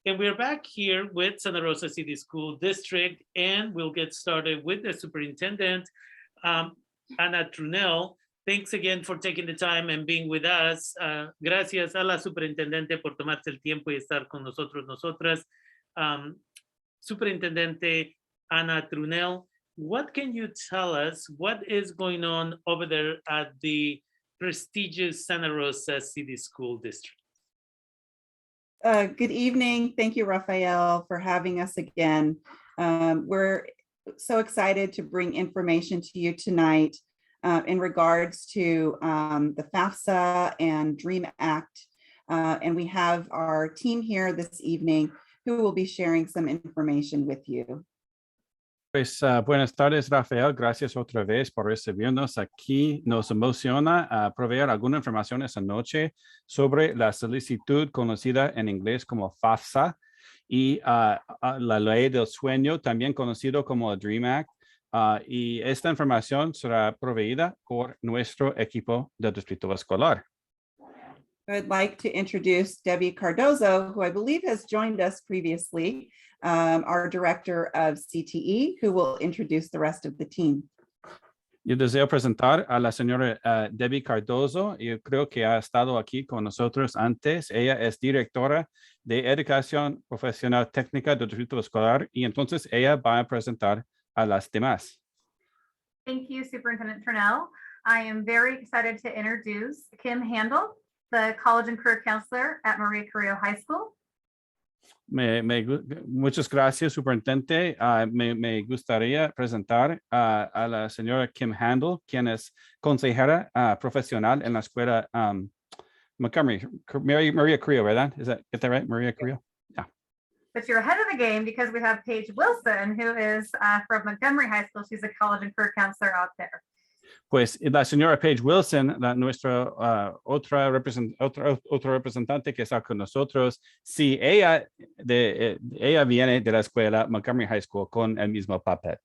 And we're back here with Santa Rosa City School District, and we'll get started with the superintendent, Ana Trunell. Thanks again for taking the time and being with us. Gracias a la superintendente por tomarse el tiempo y estar con nosotros, nosotras. Superintendente Ana Trunell, what can you tell us? What is going on over there at the prestigious Santa Rosa City School District? Good evening. Thank you, Rafael, for having us again. We're so excited to bring information to you tonight in regards to the FAFSA and DREAM Act. And we have our team here this evening who will be sharing some information with you. Pues buenas tardes, Rafael. Gracias otra vez por recibirnos aquí. Nos emociona proveer alguna información esta noche sobre la solicitud conocida en inglés como FAFSA y la ley del sueño, también conocido como el DREAM Act. Y esta información será proveída por nuestro equipo del distrito escolar. I'd like to introduce Debbie Cardozo, who I believe has joined us previously, our director of CTE, who will introduce the rest of the team. Yo deseo presentar a la señora Debbie Cardozo. Yo creo que ha estado aquí con nosotros antes. Ella es directora de Educación Profesional Técnica del Distrito Escolar y entonces ella va a presentar a las demás. Thank you, Superintendent Trunell. I am very excited to introduce Kim Handel, the College and Career Counselor at Maria Carrillo High School. Muchas gracias, superintendente. Me gustaría presentar a la señora Kim Handel, quien es consejera profesional en la escuela Montgomery, Maria Carrillo, ¿verdad? Is that right, Maria Carrillo? Yeah. But you're ahead of the game because we have Paige Wilson, who is from Montgomery High School. She's a College and Career Counselor out there. Pues la señora Paige Wilson, nuestra otra representante que está con nosotros, sí, ella viene de la escuela Montgomery High School con el mismo papel.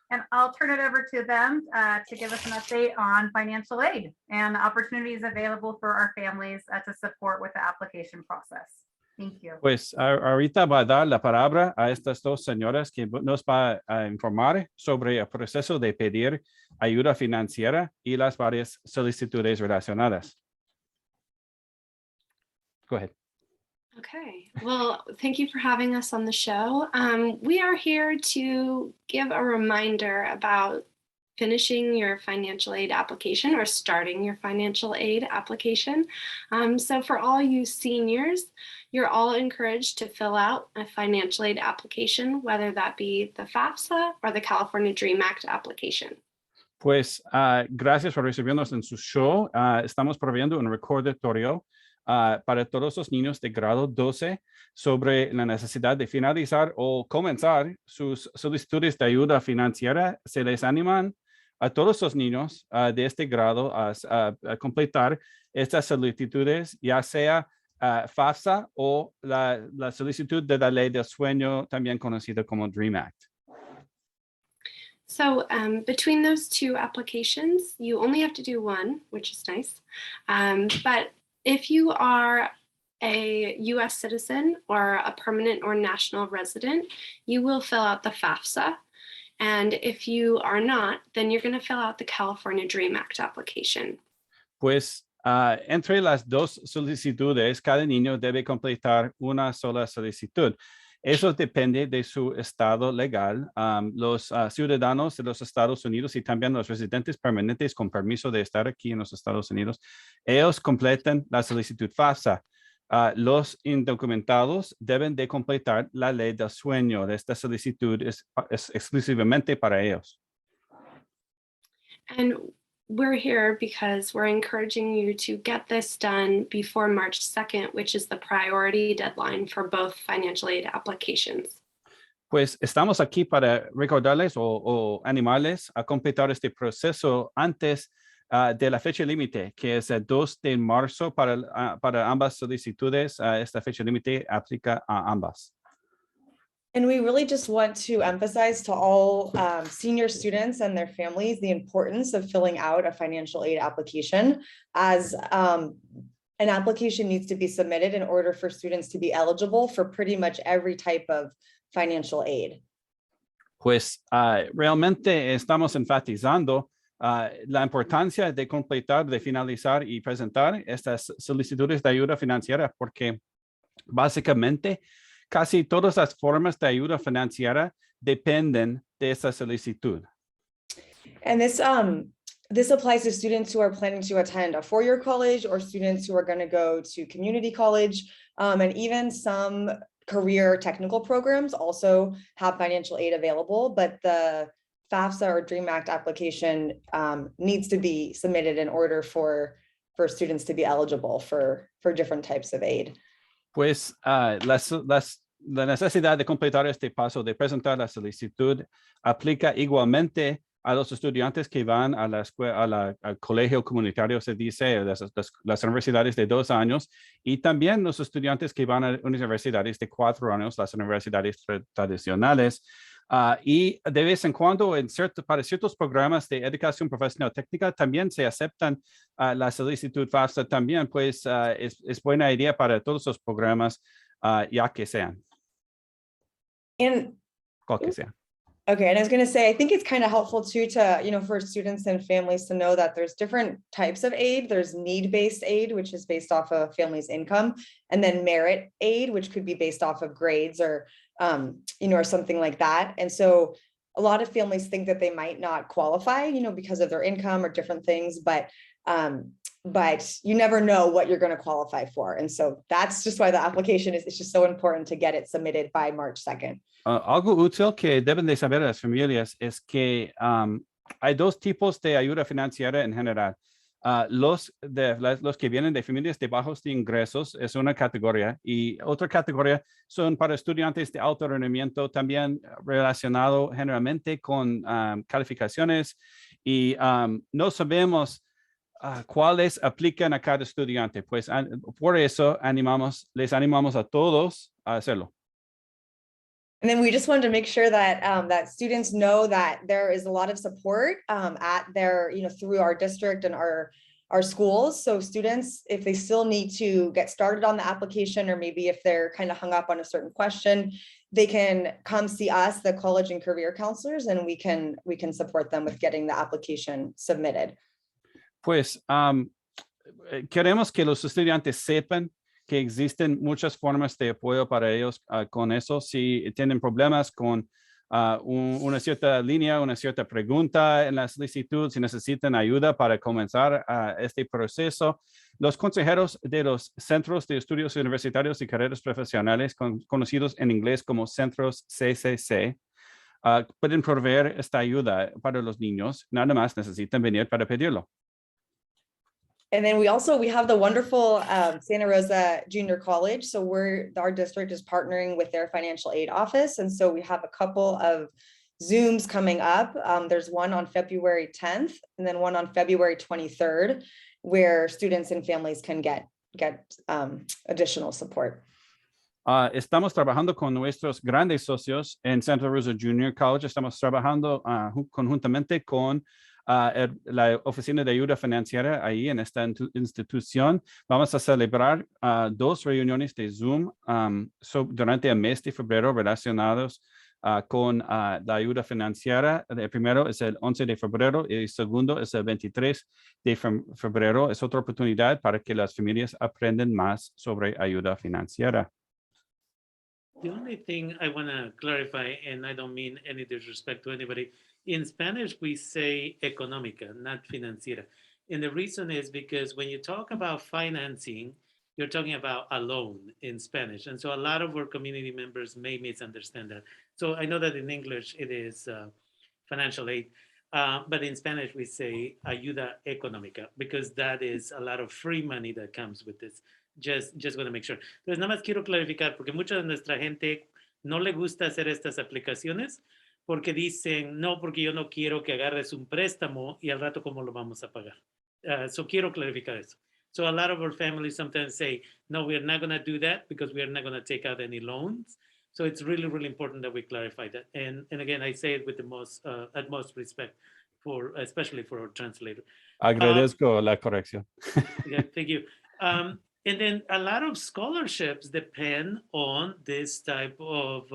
And I'll turn it over to them to give us an update on financial aid and opportunities available for our families to support with the application process. Thank you. Pues ahorita va a dar la palabra a estas dos señoras que nos va a informar sobre el proceso de pedir ayuda financiera y las varias solicitudes relacionadas. Go ahead. Okay, well, thank you for having us on the show. We are here to give a reminder about finishing your financial aid application or starting your financial aid application. So for all you seniors, you're all encouraged to fill out a financial aid application, whether that be the FAFSA or the California DREAM Act application. Pues gracias por recibirnos en su show. Estamos proveyendo un recordatorio para todos los niños de grado 12 sobre la necesidad de finalizar o comenzar sus solicitudes de ayuda financiera. Se les animan a todos los niños de este grado a completar estas solicitudes, ya sea FAFSA o la solicitud de la ley del sueño, también conocida como DREAM Act. So between those two applications, you only have to do one, which is nice. But if you are a U.S. citizen or a permanent or national resident, you will fill out the FAFSA. And if you are not, then you're going to fill out the California DREAM Act application. Pues entre las dos solicitudes, cada niño debe completar una sola solicitud. Eso depende de su estado legal. Los ciudadanos de los Estados Unidos y también los residentes permanentes con permiso de estar aquí en los Estados Unidos, ellos completan la solicitud FAFSA. Los indocumentados deben de completar la ley del sueño. Esta solicitud es exclusivamente para ellos. And we're here because we're encouraging you to get this done before March 2nd, which is the priority deadline for both financial aid applications. Pues estamos aquí para recordarles o animarles a completar este proceso antes de la fecha límite, que es el 2 de marzo para ambas solicitudes. Esta fecha límite aplica a ambas. And we really just want to emphasize to all senior students and their families the importance of filling out a financial aid application, as an application needs to be submitted in order for students to be eligible for pretty much every type of financial aid. Pues realmente estamos enfatizando la importancia de completar, de finalizar y presentar estas solicitudes de ayuda financiera, porque básicamente casi todas las formas de ayuda financiera dependen de esa solicitud. And this applies to students who are planning to attend a four-year college or students who are going to go to community college, and even some career technical programs also have financial aid available, but the FAFSA or DREAM Act application needs to be submitted in order for students to be eligible for different types of aid. Pues la necesidad de completar este paso de presentar la solicitud aplica igualmente a los estudiantes que van a la escuela, al colegio comunitario, se dice, las universidades de 2 años, y también los estudiantes que van a universidades de 4 años, las universidades tradicionales. Y de vez en cuando, para ciertos programas de educación profesional técnica, también se aceptan la solicitud FAFSA también, pues es buena idea para todos los programas, ya que sean. And Cualquier sea. okay, and I was going to say, I think it's kind of helpful too to, for students and families to know that there's different types of aid. There's need-based aid, which is based off of family's income, and then merit aid, which could be based off of grades or, or something like that. And so a lot of families think that they might not qualify, because of their income or different things, but you never know what you're going to qualify for. And so that's just why the application is, it's just so important to get it submitted by March 2nd. Algo útil que deben de saber las familias es que hay 2 tipos de ayuda financiera en general. Los que vienen de familias de bajos ingresos es una categoría, y otra categoría son para estudiantes de alto rendimiento, también relacionado generalmente con calificaciones, y no sabemos cuáles aplican a cada estudiante. Pues por eso les animamos a todos a hacerlo. And then we just wanted to make sure that that students know that there is a lot of support at their, through our district and our schools. So students, if they still need to get started on the application, or maybe if they're kind of hung up on a certain question, they can come see us, the college and career counselors, and we can support them with getting the application submitted. Pues queremos que los estudiantes sepan que existen muchas formas de apoyo para ellos con eso. Si tienen problemas con una cierta línea, una cierta pregunta en la solicitud, si necesitan ayuda para comenzar este proceso, los consejeros de los Centros de Estudios Universitarios y Carreras Profesionales, conocidos en inglés como centros CCC, pueden proveer esta ayuda para los niños. Nada más necesitan venir para pedirlo. And then we have the wonderful Santa Rosa Junior College. So our district is partnering with their financial aid office. And so we have a couple of Zooms coming up. There's one on February 10th and then one on February 23rd, where students and families can get additional support. Estamos trabajando con nuestros grandes socios en Santa Rosa Junior College. Estamos trabajando conjuntamente con la Oficina de Ayuda Financiera ahí en esta institución. Vamos a celebrar 2 reuniones de Zoom durante el mes de febrero relacionados con la ayuda financiera. El primero es el 11 de febrero y el segundo es el 23 de febrero. Es otra oportunidad para que las familias aprendan más sobre ayuda financiera. The only thing I want to clarify, and I don't mean any disrespect to anybody, in Spanish we say económica, not financiera. And the reason is because when you talk about financing, you're talking about a loan in Spanish. And so a lot of our community members may misunderstand that. So I know that in English it is financial aid, but in Spanish we say ayuda económica, because that is a lot of free money that comes with this. Just want to make sure. Entonces, nada más quiero clarificar, porque mucha de nuestra gente no le gusta hacer estas aplicaciones porque dicen, no, porque yo no quiero que agarres un préstamo y al rato cómo lo vamos a pagar. So quiero clarificar eso. So a lot of our families sometimes say, no, we're not going to do that because we're not going to take out any loans. So it's really, really important that we clarify that. And again, I say it with the most utmost respect especially for our translator. Agradezco la corrección. Yeah, thank you. And then a lot of scholarships depend on this type of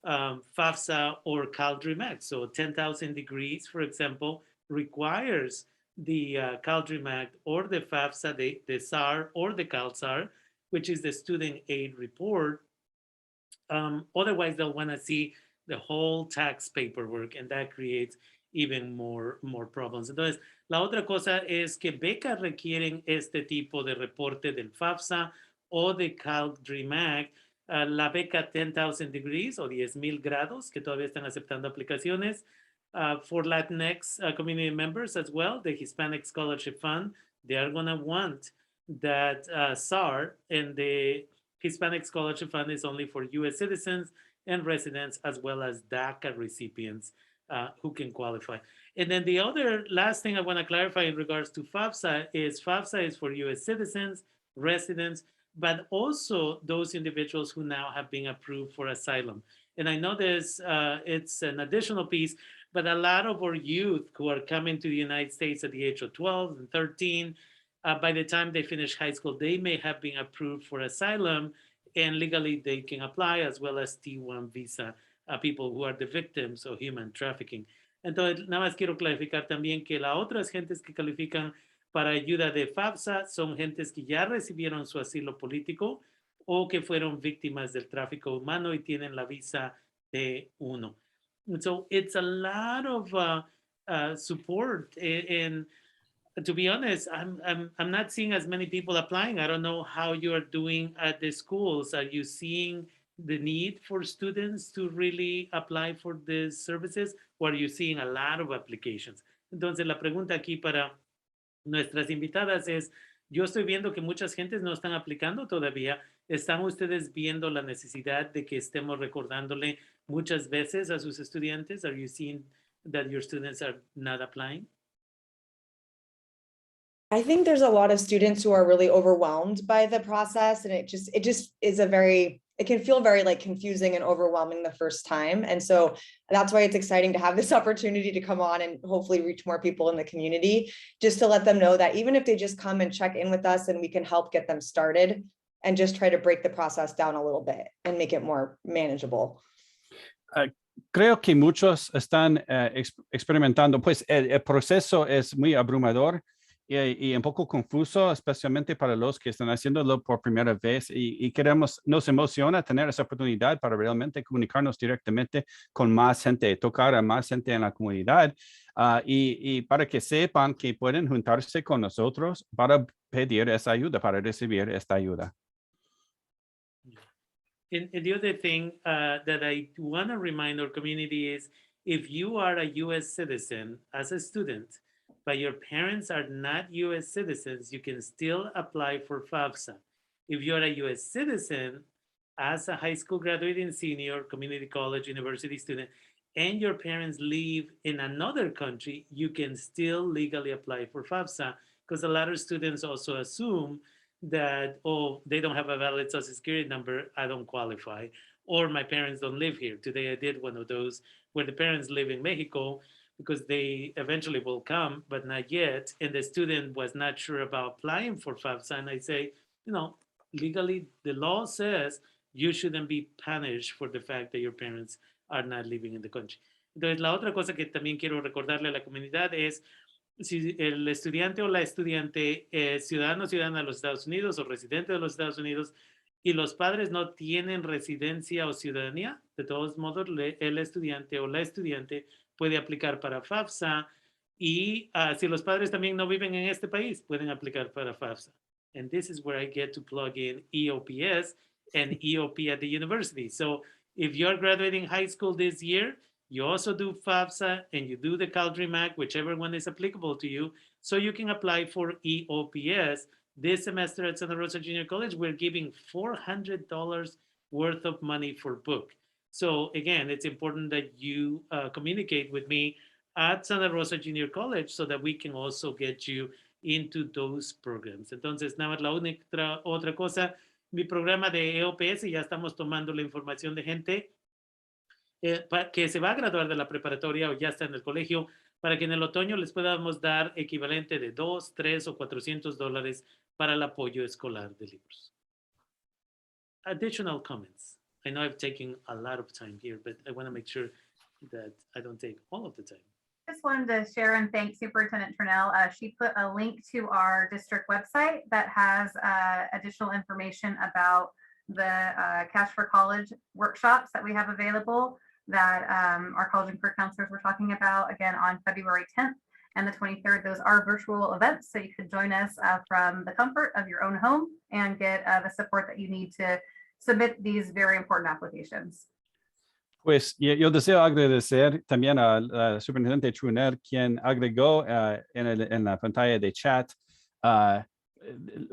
FAFSA or CalDreamAct. So 10,000 degrees, for example, requires the CalDreamAct or the FAFSA, the SAR or the CalSAR, which is the student aid report. Otherwise, they'll want to see the whole tax paperwork, and that creates even more problems. Entonces, la otra cosa es que becas requieren este tipo de reporte del FAFSA o de CalDreamAct. La beca 10,000 degrees o 10,000 grados, que todavía están aceptando aplicaciones. For Latinx community members as well, the Hispanic Scholarship Fund, they are going to want that SAR, and the Hispanic Scholarship Fund is only for U.S. citizens and residents, as well as DACA recipients who can qualify. And then the other last thing I want to clarify in regards to FAFSA is for U.S. citizens, residents, but also those individuals who now have been approved for asylum. And I know this, it's an additional piece, but a lot of our youth who are coming to the United States at the age of 12 and 13, by the time they finish high school, they may have been approved for asylum, and legally they can apply, as well as T1 visa, people who are the victims of human trafficking. Entonces, nada más quiero clarificar también que las otras gentes que califican para ayuda de FAFSA son gentes que ya recibieron su asilo político o que fueron víctimas del tráfico humano y tienen la visa T1. And so it's a lot of support, and to be honest, I'm not seeing as many people applying. I don't know how you are doing at the schools. Are you seeing the need for students to really apply for these services, or are you seeing a lot of applications? Entonces, la pregunta aquí para nuestras invitadas es, yo estoy viendo que muchas gentes no están aplicando todavía. ¿Están ustedes viendo la necesidad de que estemos recordándole muchas veces a sus estudiantes? Are you seeing that your students are not applying? I think there's a lot of students who are really overwhelmed by the process, and it just is it can feel very like confusing and overwhelming the first time. And so that's why it's exciting to have this opportunity to come on and hopefully reach more people in the community, just to let them know that even if they just come and check in with us, and we can help get them started and just try to break the process down a little bit and make it more manageable. Creo que muchos están experimentando, pues el proceso es muy abrumador y un poco confuso, especialmente para los que están haciéndolo por primera vez, y nos emociona tener esa oportunidad para realmente comunicarnos directamente con más gente, tocar a más gente en la comunidad, y para que sepan que pueden juntarse con nosotros para pedir esa ayuda, para recibir esta ayuda. And the other thing that I want to remind our community is, if you are a U.S. citizen as a student, but your parents are not U.S. citizens, you can still apply for FAFSA. If you're a U.S. citizen, as a high school graduating senior, community college, university student, and your parents live in another country, you can still legally apply for FAFSA, because a lot of students also assume that, oh, they don't have a valid social security number, I don't qualify, or my parents don't live here. Today I did one of those where the parents live in Mexico, because they eventually will come, but not yet. And the student was not sure about applying for FAFSA. And I say, legally, the law says you shouldn't be punished for the fact that your parents are not living in the country. Entonces, la otra cosa que también quiero recordarle a la comunidad es, si el estudiante o la estudiante es ciudadano o ciudadana de los Estados Unidos o residente de los Estados Unidos, y los padres no tienen residencia o ciudadanía, de todos modos, el estudiante o la estudiante puede aplicar para FAFSA, y si los padres también no viven en este país, pueden aplicar para FAFSA. And this is where I get to plug in EOPS and EOP at the university. So if you're graduating high school this year, you also do FAFSA and you do the CalDreamAct, whichever one is applicable to you, so you can apply for EOPS. This semester at Santa Rosa Junior College, we're giving $400 worth of money for book. So again, it's important that you communicate with me at Santa Rosa Junior College so that we can also get you into those programs. Entonces, nada más la única otra cosa, mi programa de EOPS, ya estamos tomando la información de gente que se va a graduar de la preparatoria o ya está en el colegio, para que en el otoño les podamos dar equivalente de $200, $300 o $400 para el apoyo escolar de libros. Additional comments. I know I've taken a lot of time here, but I want to make sure that I don't take all of the time. Just wanted to share and thank Superintendent Trinnell. She put a link to our district website that has additional information about the Cash for College workshops that we have available that our college and career counselors were talking about again on February 10th and the 23rd. Those are virtual events, so you could join us from the comfort of your own home and get the support that you need to submit these very important applications. Pues yo deseo agradecer también al superintendente Truner, quien agregó en la pantalla de chat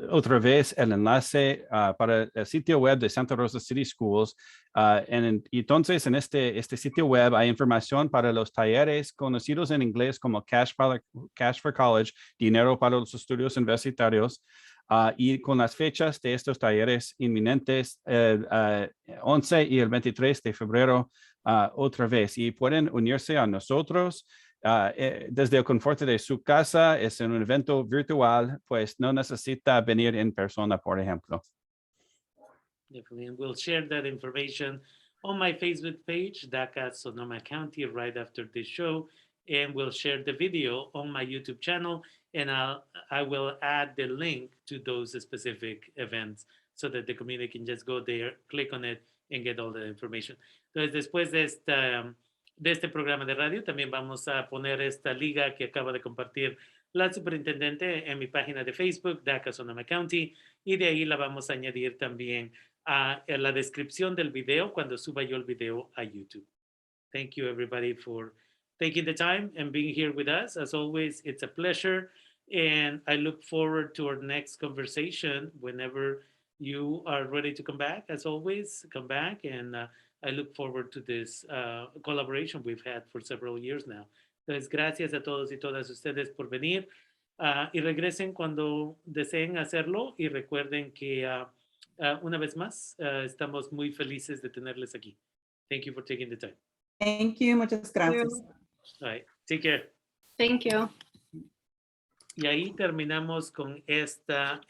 otra vez el enlace para el sitio web de Santa Rosa City Schools. Entonces, en este sitio web hay información para los talleres conocidos en inglés como Cash for College, dinero para los estudios universitarios. Y con las fechas de estos talleres inminentes, el 11 y el 23 de febrero, otra vez. Y pueden unirse a nosotros desde el confort de su casa. Es un evento virtual, pues no necesita venir en persona, por ejemplo. Definitely, and we'll share that information on my Facebook page, DACA Sonoma County, right after this show. And we'll share the video on my YouTube channel, and I will add the link to those specific events so that the community can just go there, click on it, and get all the information. Entonces, después de este programa de radio, también vamos a poner esta liga que acaba de compartir la superintendente en mi página de Facebook, DACA Sonoma County, y de ahí la vamos a añadir también a la descripción del video cuando suba yo el video a YouTube. Thank you, everybody, for taking the time and being here with us. As always, it's a pleasure. And I look forward to our next conversation whenever you are ready to come back. As always, come back. And I look forward to this collaboration we've had for several years now. Entonces, gracias a todos y todas ustedes por venir. Y regresen cuando deseen hacerlo. Y recuerden que una vez más, estamos muy felices de tenerles aquí. Thank you for taking the time. Thank you, muchas gracias. All right, take care. Thank you. Y ahí terminamos con esta